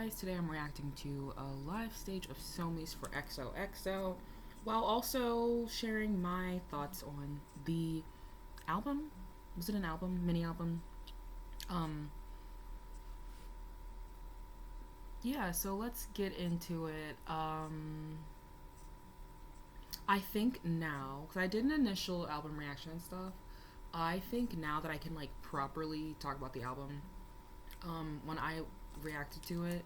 Guys, today I'm reacting to a live stage of Somi's for XOXO while also sharing my thoughts on the album. Was it an album? Mini album? Um, yeah, so let's get into it. I think now, because I did an initial album reaction and stuff, I think now that I can like properly talk about the album, when I reacted to it,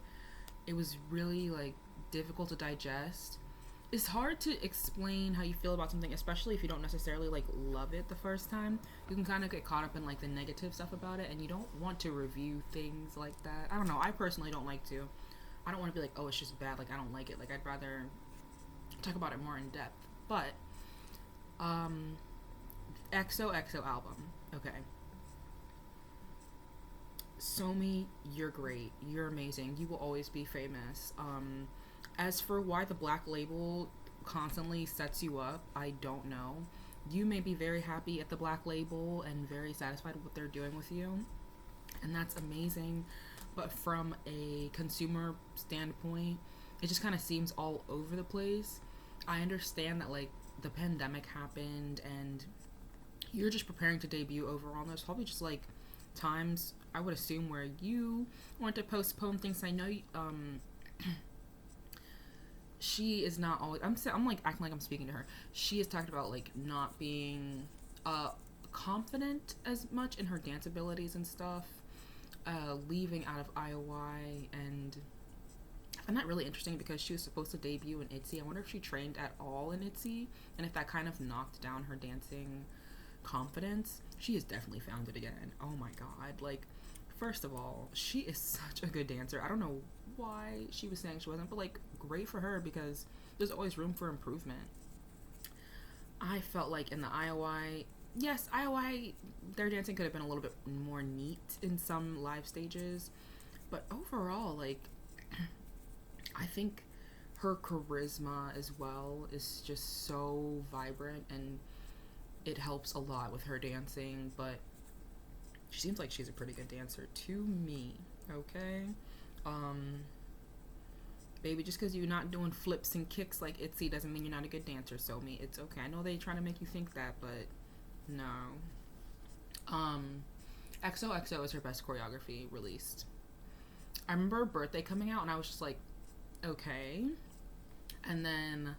it was really like difficult to digest. It's hard to explain how you feel about something, especially if you don't necessarily like love it the first time. You can kind of get caught up in like the negative stuff about it, and you don't want to review things like that. I don't know. I personally don't like to. I don't want to be like, oh, it's just bad. Like I don't like it. Like I'd rather talk about it more in depth. But um, XOXO album. Okay. Somi, you're great. You're amazing. You will always be famous. As for why the black label constantly sets you up, I don't know. You may be very happy at the black label and very satisfied with what they're doing with you, and that's amazing. But from a consumer standpoint, it just kind of seems all over the place. I understand that like the pandemic happened and you're just preparing to debut overall. And there's probably just like times I would assume where you want to postpone things. I know she is not always. I'm like acting like I'm speaking to her. She has talked about like not being confident as much in her dance abilities and stuff. Leaving out of IOI, and I find that really interesting because she was supposed to debut in ITZY. I wonder if she trained at all in ITZY and if that kind of knocked down her dancing confidence. She has definitely found it again. Oh my god. Like, first of all, she is such a good dancer. I don't know why she was saying she wasn't, but like, great for her because there's always room for improvement. I felt like in the IOI, yes, IOI, their dancing could have been a little bit more neat in some live stages, but overall, like, I think her charisma as well is just so vibrant and it helps a lot with her dancing, but she seems like she's a pretty good dancer to me, okay? Um, Baby, just because you're not doing flips and kicks like ITZY doesn't mean you're not a good dancer, Somi. It's okay. I know they're trying to make you think that, but no. Um, XOXO is her best choreography released. I remember her birthday coming out and I was just like, okay. And then,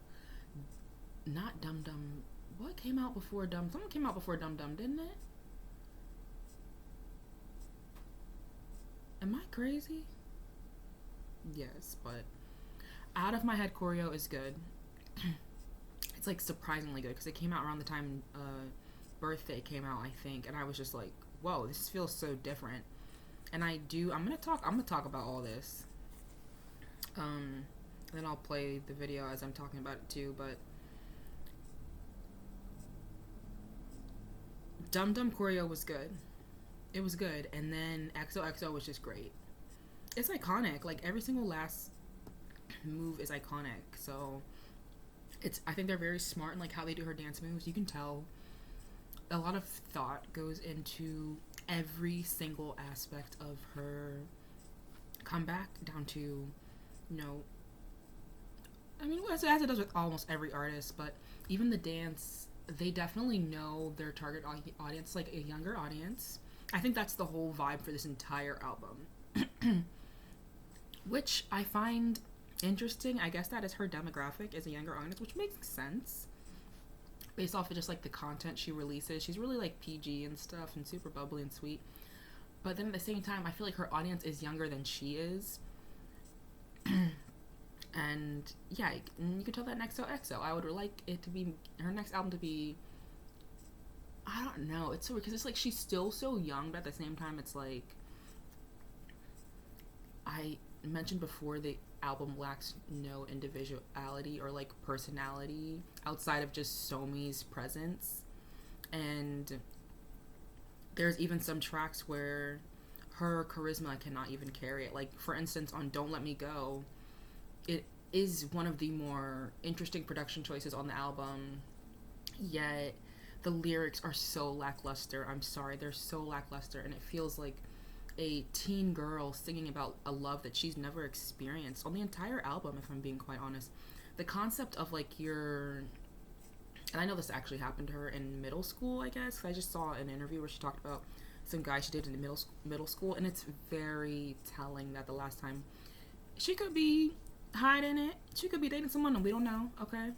not Dum Dum. What came out before Dum? Someone came out before Dum Dum, didn't it? Am I crazy? Yes, but Out of My Head choreo is good. It's like surprisingly good because it came out around the time Birthday came out, I think, and I was just like, whoa, this feels so different. And I'm gonna talk about all this. Then I'll play the video as I'm talking about it too, but Dum Dum choreo was good. It was good, and then XOXO was just great. It's iconic. Like every single last move is iconic. So I think they're very smart in like how they do her dance moves. You can tell a lot of thought goes into every single aspect of her comeback down to, you know, I mean, as it does with almost every artist, but even the dance, they definitely know their target audience, like a younger audience. I think that's the whole vibe for this entire album, which I find interesting. I guess that is her demographic, is a younger audience, which makes sense based off of just like the content she releases. She's really like PG and stuff and super bubbly and sweet, but then at the same time I feel like her audience is younger than she is. And yeah, you can tell that in XOXO. I would like it to be her next album to be, I don't know, it's so weird because it's like she's still so young, but at the same time it's like, I mentioned before, the album lacks no individuality or like personality outside of just Somi's presence. And there's even some tracks where her charisma cannot even carry it. Like for instance, on Don't Let Me Go, it is one of the more interesting production choices on the album, yet the lyrics are so lackluster. I'm sorry, they're so lackluster, and it feels like a teen girl singing about a love that she's never experienced on the entire album, if I'm being quite honest. The concept of like your, and I know this actually happened to her in middle school, I guess. I just saw an interview where she talked about some guy she did in middle school, and it's very telling that the last time she could be hiding it, she could be dating someone and we don't know, okay?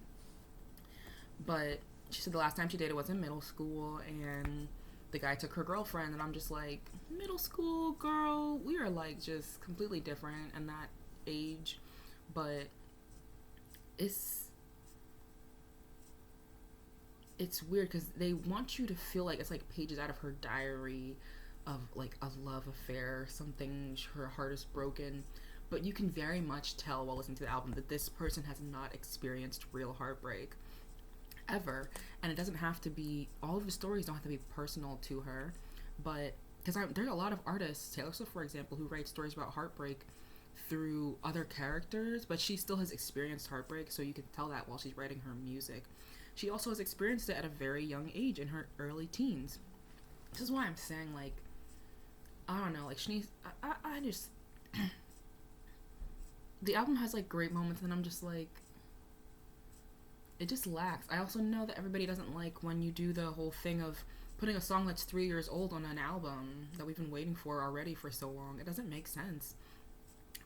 But she said the last time she dated was in middle school, and the guy took her girlfriend, and I'm just like, middle school girl, we are like just completely different in that age. But it's weird because they want you to feel like it's like pages out of her diary of like a love affair, something, her heart is broken, but you can very much tell while listening to the album that this person has not experienced real heartbreak ever. And it doesn't have to be, all of the stories don't have to be personal to her, but because there's a lot of artists, Taylor Swift for example, who write stories about heartbreak through other characters, but she still has experienced heartbreak, so you can tell that while she's writing her music. She also has experienced it at a very young age, in her early teens. This is why I'm saying, like, I don't know, like, she needs, I just, the album has, like, great moments, and I'm just, like, it just lacks. I also know that everybody doesn't like when you do the whole thing of putting a song that's 3 years old on an album that we've been waiting for already for so long. It doesn't make sense.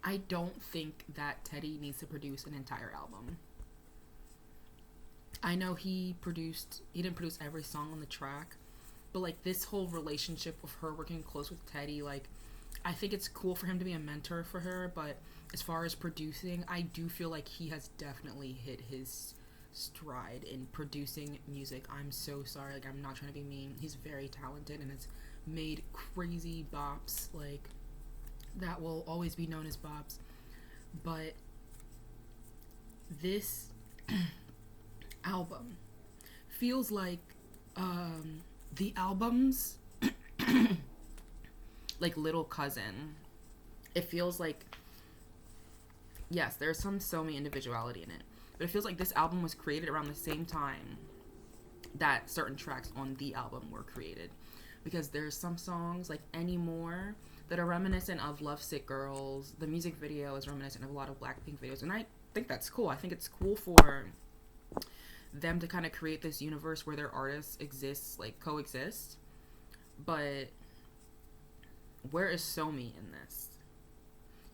I don't think that Teddy needs to produce an entire album. I know he didn't produce every song on the track, but like this whole relationship of her working close with Teddy, like I think it's cool for him to be a mentor for her, but as far as producing, I do feel like he has definitely hit his stride in producing music. I'm so sorry, like I'm not trying to be mean. He's very talented and has made crazy bops, like that will always be known as bops. But this album feels like the album's like little cousin. It feels like, yes, there's some Somi individuality in it, but it feels like this album was created around the same time that certain tracks on the album were created, because there's some songs like Anymore that are reminiscent of Lovesick Girls. The music video is reminiscent of a lot of Blackpink videos, and I think that's cool. I think it's cool for them to kind of create this universe where their artists exist, like coexist. But where is Somi in this?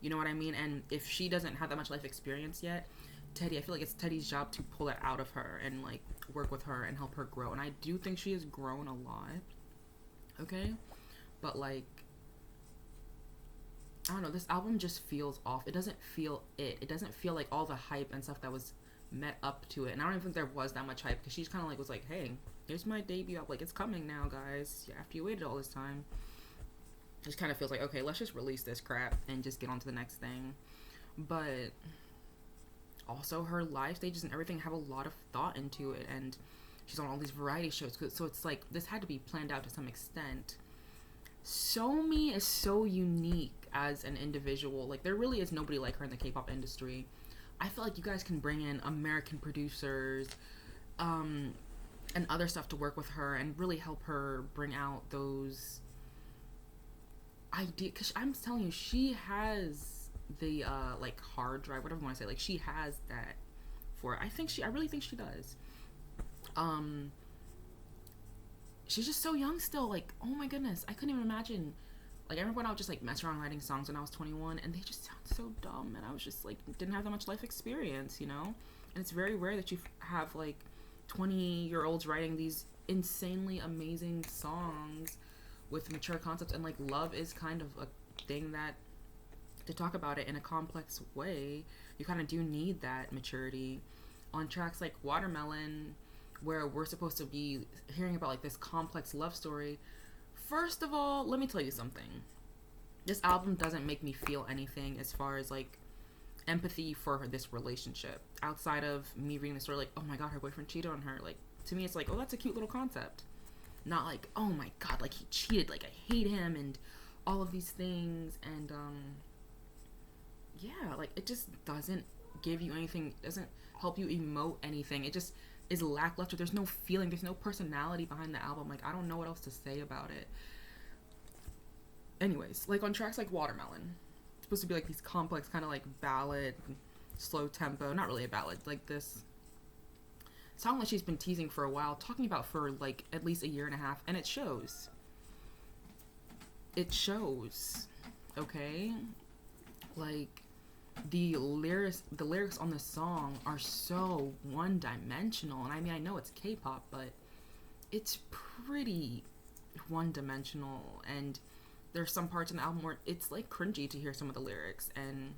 You know what I mean? And if she doesn't have that much life experience yet, Teddy, I feel like it's Teddy's job to pull that out of her and like work with her and help her grow. And I do think she has grown a lot. Okay? But like, I don't know, this album just feels off. It doesn't feel it. It doesn't feel like all the hype and stuff that was met up to it. And I don't even think there was that much hype, because she's kind of like was like, hey, here's my debut, like it's coming now, guys, after you waited all this time. It just kind of feels like, okay, let's just release this crap and just get on to the next thing. But also her live stages and everything have a lot of thought into it, and she's on all these variety shows, so it's like this had to be planned out to some extent. Somi is so unique as an individual. Like there really is nobody like her in the K-pop industry. I feel like you guys can bring in American producers and other stuff to work with her and really help her bring out those ideas. Because I'm telling you, she has the like hard drive, whatever you want to say. Like she has that for it. I really think she does. She's just so young still. Like, oh my goodness, I couldn't even imagine. Like, I remember when I would just, like, mess around writing songs when I was 21, and they just sound so dumb, and I was just, like, didn't have that much life experience, you know? And it's very rare that you have, like, 20-year-olds writing these insanely amazing songs with mature concepts, and, like, love is kind of a thing that, to talk about it in a complex way, you kind of do need that maturity. On tracks like Watermelon, where we're supposed to be hearing about, like, this complex love story, first of all, let me tell you something. This album doesn't make me feel anything as far as, like, empathy for this relationship. Outside of me reading the story, like, oh my god, her boyfriend cheated on her. Like, to me, it's like, oh, that's a cute little concept. Not like, oh my god, like, he cheated, like, I hate him, and all of these things. And, yeah, like, it just doesn't give you anything. It doesn't help you emote anything. It just is lackluster. There's no feeling, there's no personality behind the album. Like, I don't know what else to say about it. anyways, like on tracks like Watermelon, it's supposed to be like these complex kind of like ballad, slow tempo, not really a ballad, like this song that she's been teasing for a while, talking about for like at least a year and a half, and it shows. It shows. Okay? Like the lyrics on this song are so one-dimensional, and I mean, I know it's K-pop, but it's pretty one-dimensional, and there's some parts in the album where it's like cringy to hear some of the lyrics, and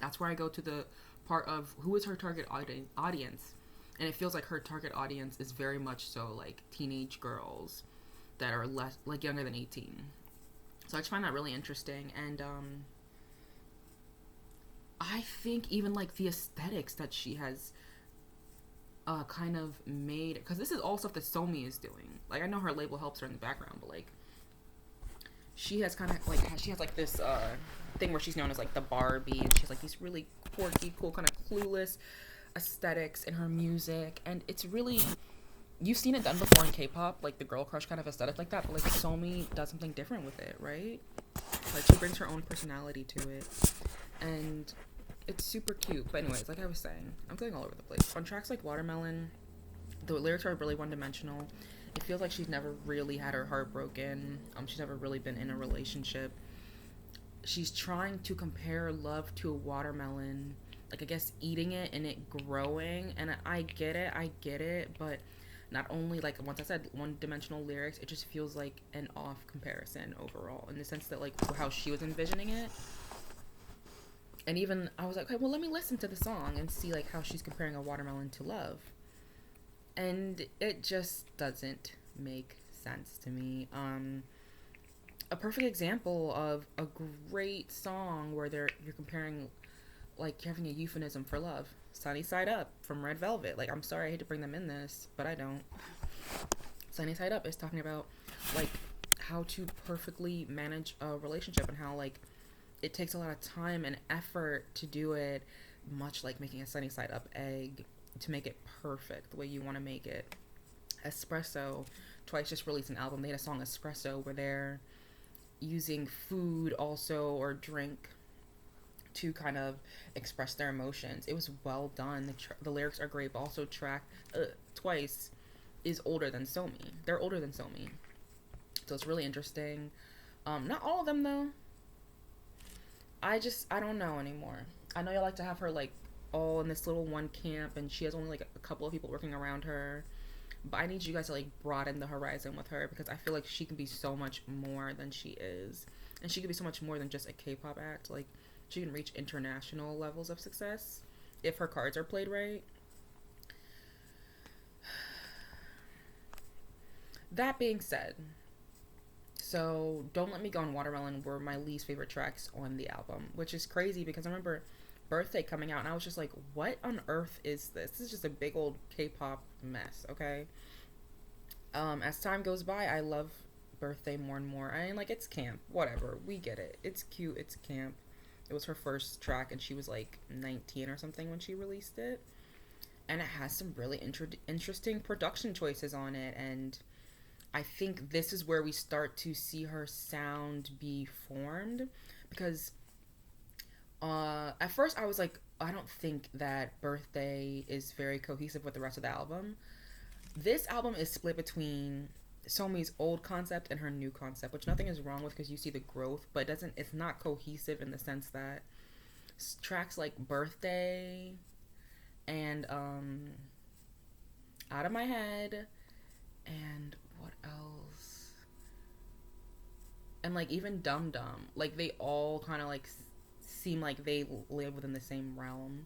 that's where I go to the part of who is her target audience, and it feels like her target audience is very much so like teenage girls that are less like younger than 18. So I just find that really interesting, and I think even like the aesthetics that she has kind of made, because this is all stuff that Somi is doing. Like, I know her label helps her in the background, but like she has kind of like this thing where she's known as like the Barbie, and she's like these really quirky, cool, kind of clueless aesthetics in her music, and it's really, you've seen it done before in K-pop, like the girl crush kind of aesthetic like that, but like Somi does something different with it, right? Like she brings her own personality to it, and it's super cute. But anyways, like I was saying, I'm going all over the place. On tracks like Watermelon, the lyrics are really one-dimensional. It feels like she's never really had her heart broken. She's never really been in a relationship. She's trying to compare love to a watermelon, like I guess eating it and it growing, and I get it, but not only, like once I said one-dimensional lyrics, it just feels like an off comparison overall, in the sense that like how she was envisioning it. And even I was like, okay, well, let me listen to the song and see like how she's comparing a watermelon to love, and it just doesn't make sense to me. A perfect example of a great song where you're comparing, like you're having a euphemism for love. Sunny Side Up from Red Velvet. Like, I'm sorry, I hate to bring them in this, but I don't. Sunny Side Up is talking about like how to perfectly manage a relationship, and how like it takes a lot of time and effort to do it, much like making a sunny side up egg, to make it perfect the way you want to make it. Espresso, Twice just released an album. They had a song Espresso where they're using food also, or drink, to kind of express their emotions. It was well done. The lyrics are great, but also Twice is older than Somi. They're older than Somi. So it's really interesting. Not all of them though. I don't know anymore. I know y'all like to have her like all in this little one camp, and she has only like a couple of people working around her. But I need you guys to like broaden the horizon with her, because I feel like she can be so much more than she is. And she can be so much more than just a K-pop act. Like, she can reach international levels of success if her cards are played right. That being said, so Don't Let Me Go and Watermelon were my least favorite tracks on the album, which is crazy because I remember Birthday coming out and I was just like, what on earth is this? This is just a big old K-pop mess, okay? As time goes by, I love Birthday more and more. I mean, like, it's camp, whatever, we get it. It's cute, it's camp. It was her first track and she was like 19 or something when she released it. And it has some really interesting production choices on it, and I think this is where we start to see her sound be formed, because at first I was like, I don't think that Birthday is very cohesive with the rest of the album. This album is split between Somi's old concept and her new concept, which nothing is wrong with because you see the growth, but it's not cohesive in the sense that tracks like Birthday and Out of My Head and what else? And like even Dum Dum, like they all kind of like seem like they live within the same realm.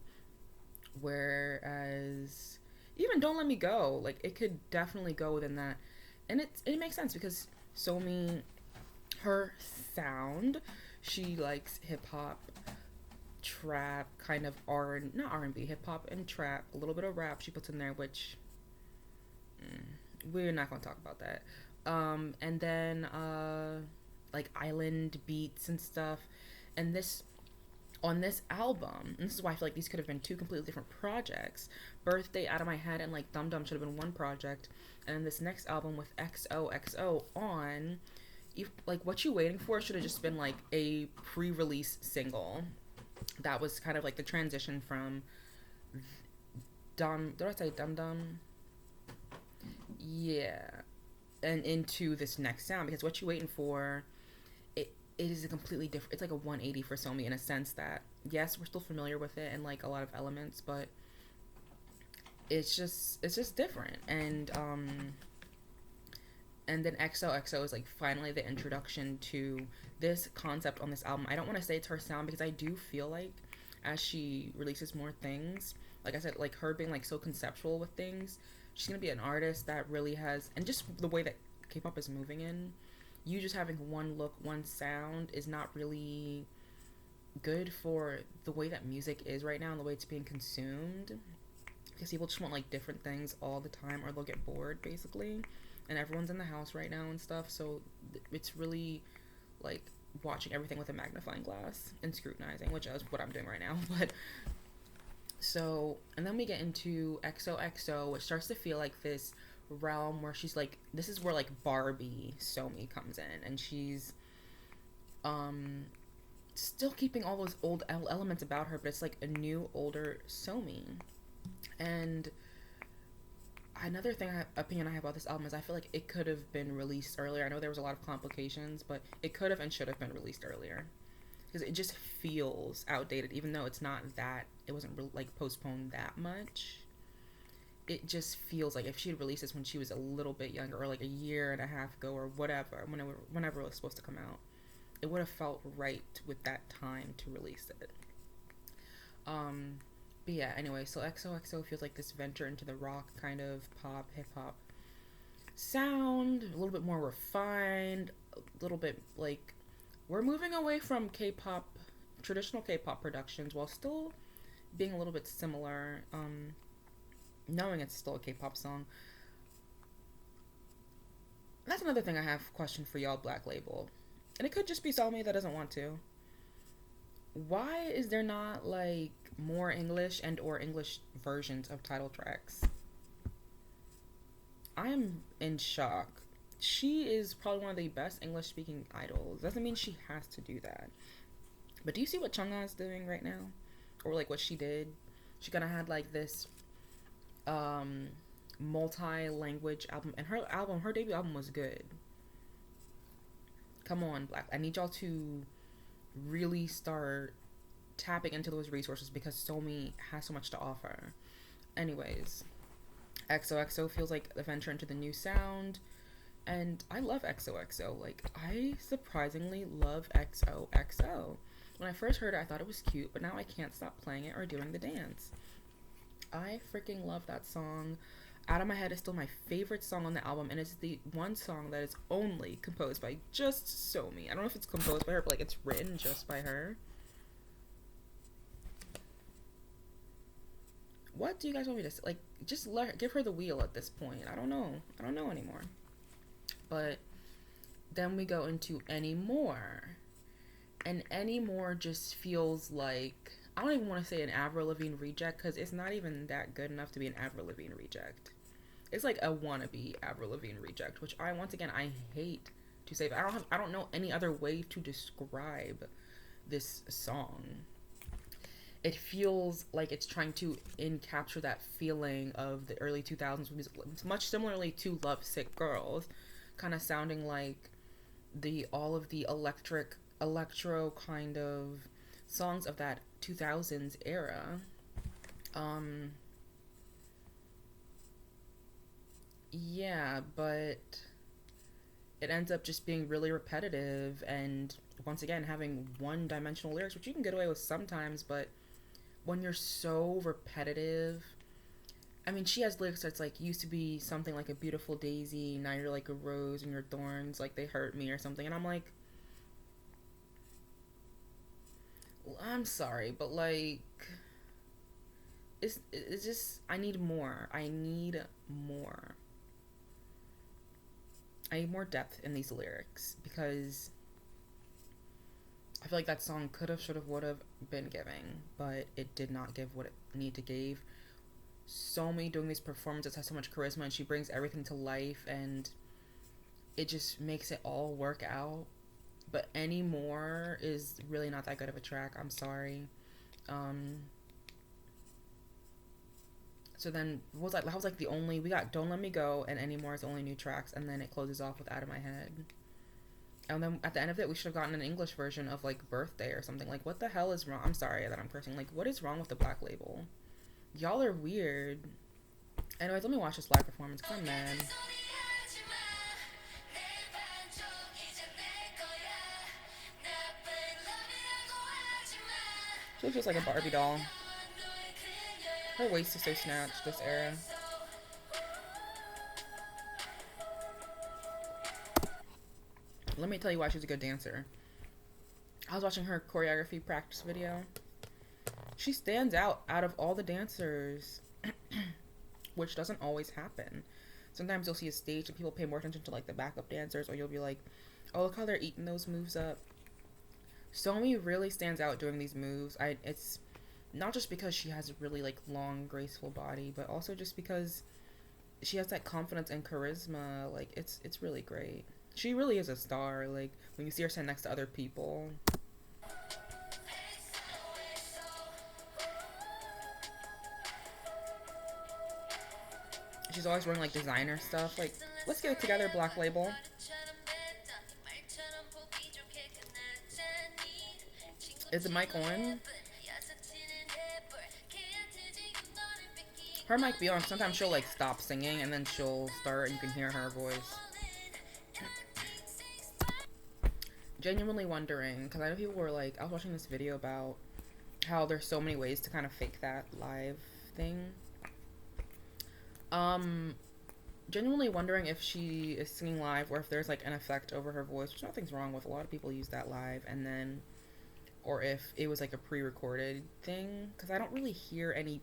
Whereas even Don't Let Me Go, like it could definitely go within that. And it makes sense because Somi, her sound, she likes hip hop, trap, kind of not R&B, hip hop and trap, a little bit of rap she puts in there, which we're not going to talk about that. And then like island beats and stuff. And on this album, and this is why I feel like these could have been two completely different projects. Birthday, Out of My Head, and like Dum Dum should have been one project. And this next album with XOXO on, like What You Waiting For should have just been like a pre-release single. That was kind of like the transition from Dum. Did I say Dum Dum? Yeah, and into this next sound, because What You Waiting For, it is a completely different. It's like a 180 for Somi in a sense that yes, we're still familiar with it and like a lot of elements, but it's just different. And then XOXO is like finally the introduction to this concept on this album. I don't want to say it's her sound because I do feel like as she releases more things, like I said, like her being like so conceptual with things, she's gonna be an artist that really has, and just the way that K-pop is moving in, you just having one look, one sound is not really good for the way that music is right now and the way it's being consumed, because people just want like different things all the time or they'll get bored basically, and everyone's in the house right now and stuff, so it's really like watching everything with a magnifying glass and scrutinizing, which is what I'm doing right now. But so, and then we get into XOXO, which starts to feel like this realm where she's like, this is where like Barbie Somi comes in, and she's still keeping all those old elements about her, but it's like a new, older Somi. And another opinion I have about this album is I feel like it could have been released earlier. I know there was a lot of complications, but it could have and should have been released earlier, because it just feels outdated, even though it's not that, it wasn't like postponed that much. It just feels like if she had released this when she was a little bit younger, or like a year and a half ago, or whatever, whenever it was supposed to come out, it would have felt right with that time to release it. But yeah, anyway, so XOXO feels like this venture into the rock kind of pop, hip hop sound, a little bit more refined, a little bit like we're moving away from K-pop, traditional K-pop productions, while still being a little bit similar, knowing it's still a K-pop song. That's another thing I have question for y'all, Black Label. And it could just be Somi that doesn't want to. Why is there not like more English and or English versions of title tracks? I am in shock. She is probably one of the best English speaking idols. Doesn't mean she has to do that. But do you see what Chungha is doing right now? Or like what she did? She kind of had like this multi-language album, and her debut album was good. Come on, Black. I need y'all to really start tapping into those resources because Somi has so much to offer. Anyways, XOXO feels like a venture into the new sound, and I love XOXO. Like, I surprisingly love XOXO. When I first heard it, I thought it was cute, but now I can't stop playing it or doing the dance. I freaking love that song. Out of My Head is still my favorite song on the album, and it's the one song that is only composed by just Somi. I don't know if it's composed by her, but like it's written just by her. What do you guys want me to say? Like, just give her the wheel at this point. I don't know anymore. But then we go into Anymore, and Anymore just feels like, I don't even want to say an Avril Lavigne reject, because it's not even that good enough to be an Avril Lavigne reject. It's like a wannabe Avril Lavigne reject, which I hate to say, but I don't know any other way to describe this song. It feels like it's trying to capture that feeling of the early 2000s music, much similarly to Lovesick Girls, kind of sounding like all of the electro kind of songs of that 2000s era. Yeah, but it ends up just being really repetitive, and once again having one-dimensional lyrics, which you can get away with sometimes, but when you're so repetitive, I mean, she has lyrics that's like, used to be something like a beautiful daisy, now you're like a rose and your thorns like they hurt me or something, and I'm like, I'm sorry, but like, it's just, I need more depth in these lyrics, because I feel like that song could have, should have, would have been giving, but it did not give what it needed to give. Somi doing these performances has so much charisma, and she brings everything to life, and it just makes it all work out. But Anymore is really not that good of a track. I'm sorry. Um, so then what was like the only we got Don't Let Me Go and Anymore is the only new tracks, and then it closes off with Out of My Head. And then at the end of it, we should have gotten an English version of like Birthday or something. Like, what the hell is wrong? I'm sorry that I'm cursing. Like, what is wrong with the Black Label? Y'all are weird. Anyways, let me watch this live performance because I'm mad. She looks just like a Barbie doll. Her waist is so snatched this era. Let me tell you why she's a good dancer. I was watching her choreography practice video. She stands out of all the dancers, which doesn't always happen. Sometimes you'll see a stage and people pay more attention to like the backup dancers, or you'll be like, oh, look how they're eating those moves up. Somi really stands out doing these moves. It's not just because she has a really like long, graceful body, but also just because she has that confidence and charisma. Like it's really great. She really is a star. Like when you see her stand next to other people. She's always wearing like designer stuff. Like, let's get it together, Black Label. Is the mic on? Her mic be on. Sometimes she'll like stop singing and then she'll start and you can hear her voice. Genuinely wondering, because I know people were like, I was watching this video about how there's so many ways to kind of fake that live thing. Genuinely wondering if she is singing live or if there's like an effect over her voice, which nothing's wrong with. A lot of people use that live, and then, or if it was like a pre-recorded thing, because I don't really hear any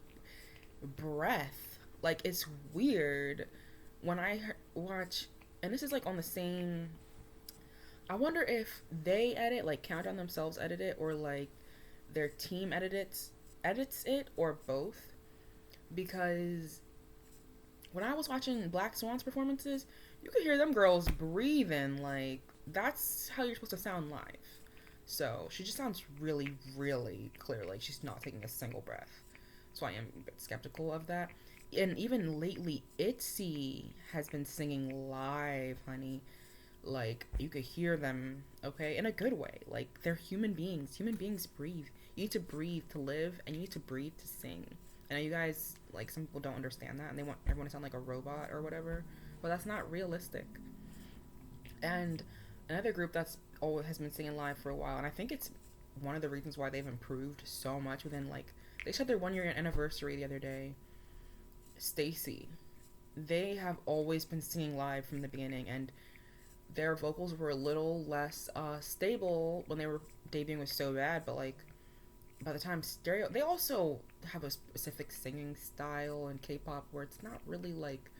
breath. Like, it's weird when I watch, and this is like on the same, I wonder if they edit, like Countdown themselves edit it, or like their team edits it, or both, because when I was watching Black Swan's performances, you could hear them girls breathing. Like, that's how you're supposed to sound live. So, she just sounds really, really clear. Like, she's not taking a single breath. So, I am a bit skeptical of that. And even lately, ITZY has been singing live, honey. Like, you could hear them, okay? In a good way. Like, they're human beings. Human beings breathe. You need to breathe to live, and you need to breathe to sing. I know you guys, like, some people don't understand that, and they want everyone to sound like a robot or whatever, but that's not realistic. And another group that's always has been singing live for a while, and I think it's one of the reasons why they've improved so much within, like, they said their 1 year anniversary the other day. Stacy. They have always been singing live from the beginning, and their vocals were a little less stable when they were debuting with So Bad, but, like, by the time Stereo, they also have a specific singing style in K-pop where it's not really like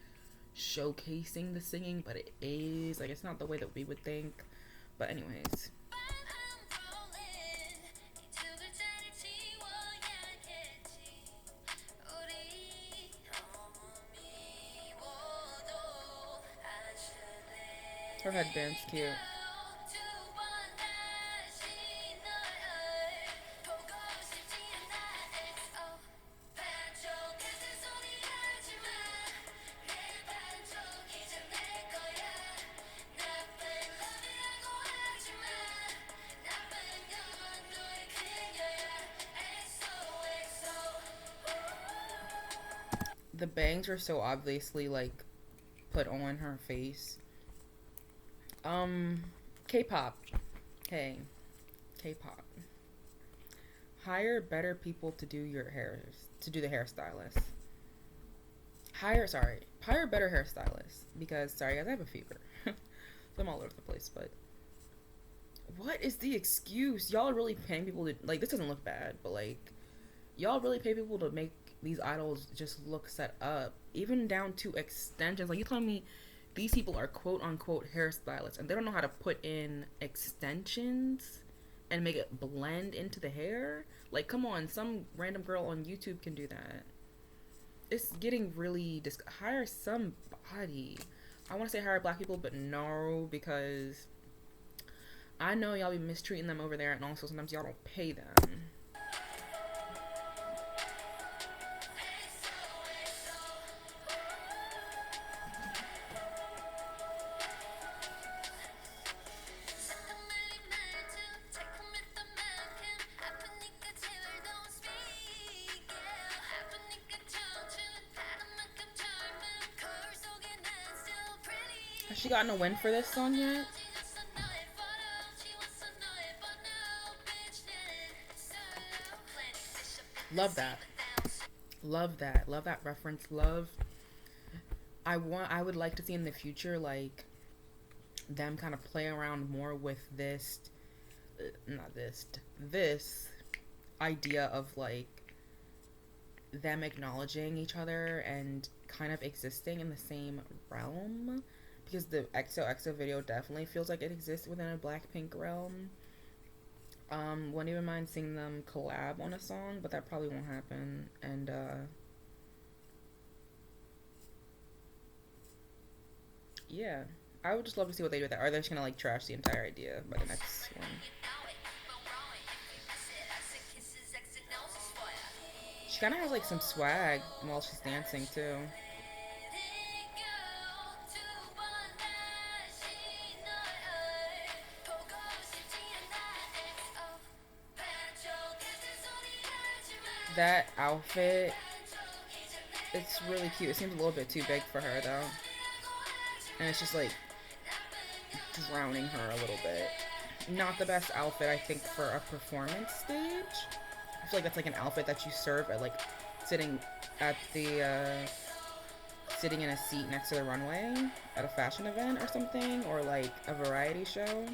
showcasing the singing, but it is like, it's not the way that we would think. But anyways, her headband's cute. The bangs are so obviously like put on her face. K-pop. Hey, K-pop. Hire better people to do your hair, to do the hairstylist. Hire better hairstylists, because sorry guys, I have a fever. So I'm all over the place, but what is the excuse? Y'all are really paying people to, like, this doesn't look bad, but like, y'all really pay people to make these idols just look set up, even down to extensions. Like, you telling me these people are quote unquote hairstylists and they don't know how to put in extensions and make it blend into the hair? Like, come on, some random girl on YouTube can do that. It's getting really hire somebody. I want to say hire black people, but no, because I know y'all be mistreating them over there, and also sometimes y'all don't pay them. Has she gotten a win for this song yet? Love that. Love that. Love that reference. Love. I would like to see in the future, like, them kind of play around more with this, not this idea of, like, them acknowledging each other and kind of existing in the same realm. Because the XOXO video definitely feels like it exists within a Blackpink realm. Wouldn't even mind seeing them collab on a song, but that probably won't happen. And yeah, I would just love to see what they do with that. Are they just gonna like trash the entire idea by the next one? She kind of has like some swag while she's dancing too. That outfit, it's really cute. It seems a little bit too big for her though, and it's just like drowning her a little bit. Not the best outfit, I think, for a performance stage. I feel like that's like an outfit that you serve at like sitting at the sitting in a seat next to the runway at a fashion event or something, or like a variety show.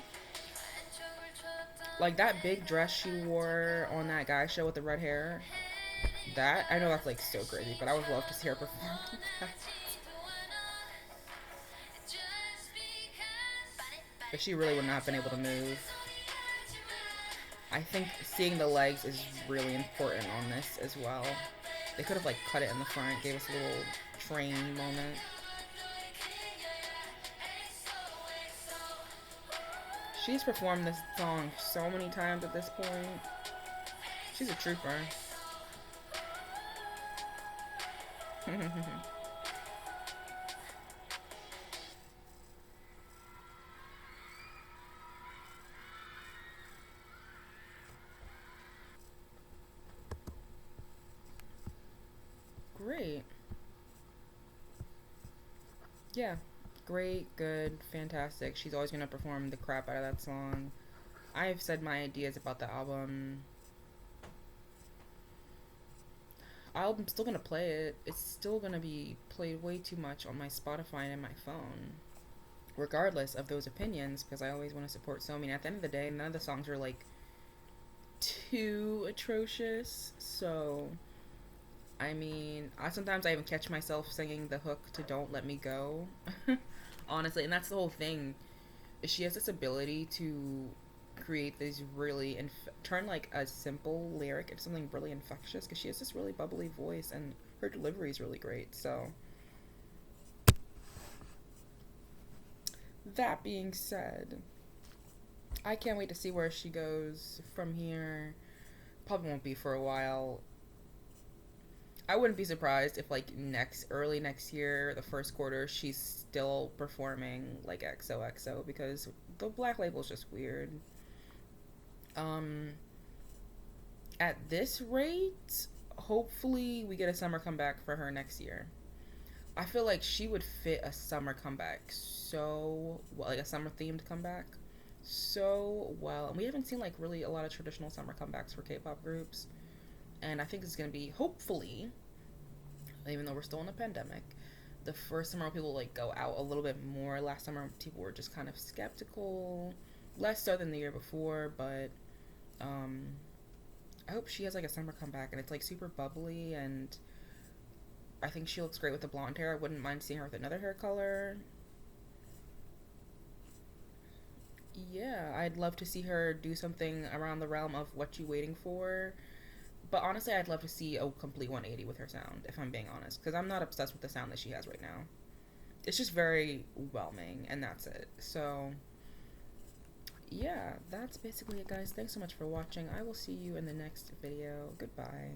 Like that big dress she wore on that guy show with the red hair. That, I know that's like so crazy, but I would love to see her perform that. But she really would not have been able to move. I think seeing the legs is really important on this as well. They could have like cut it in the front, gave us a little train moment. She's performed this song so many times at this point. She's a trooper. Great. Yeah. Great, good, fantastic. She's always gonna perform the crap out of that song. I've said my ideas about the album. I'm still gonna play it. It's still gonna be played way too much on my Spotify and my phone. Regardless of those opinions, because I always want to support Somi. And at the end of the day, none of the songs are like too atrocious. So, I mean, I even catch myself singing the hook to Don't Let Me Go. Honestly, and that's the whole thing. She has this ability to create these really turn like a simple lyric into something really infectious, because she has this really bubbly voice and her delivery is really great. So that being said, I can't wait to see where she goes from here. Probably won't be for a while. I wouldn't be surprised if like early next year, the first quarter, she's still performing like XOXO, because the Black label is just weird. At this rate, hopefully we get a summer comeback for her next year. I feel like she would fit a summer comeback so well, like a summer themed comeback so well. And we haven't seen like really a lot of traditional summer comebacks for K-pop groups. And I think it's going to be, hopefully, even though we're still in a pandemic, the first summer people like go out a little bit more. Last summer people were just kind of skeptical, less so than the year before, but I hope she has like a summer comeback and it's like super bubbly, and I think she looks great with the blonde hair. I wouldn't mind seeing her with another hair color. Yeah, I'd love to see her do something around the realm of What You Waiting For. But honestly, I'd love to see a complete 180 with her sound, if I'm being honest. Because I'm not obsessed with the sound that she has right now. it's just very whelming, and that's it. So yeah, that's basically it, guys. Thanks so much for watching. I will see you in the next video. Goodbye.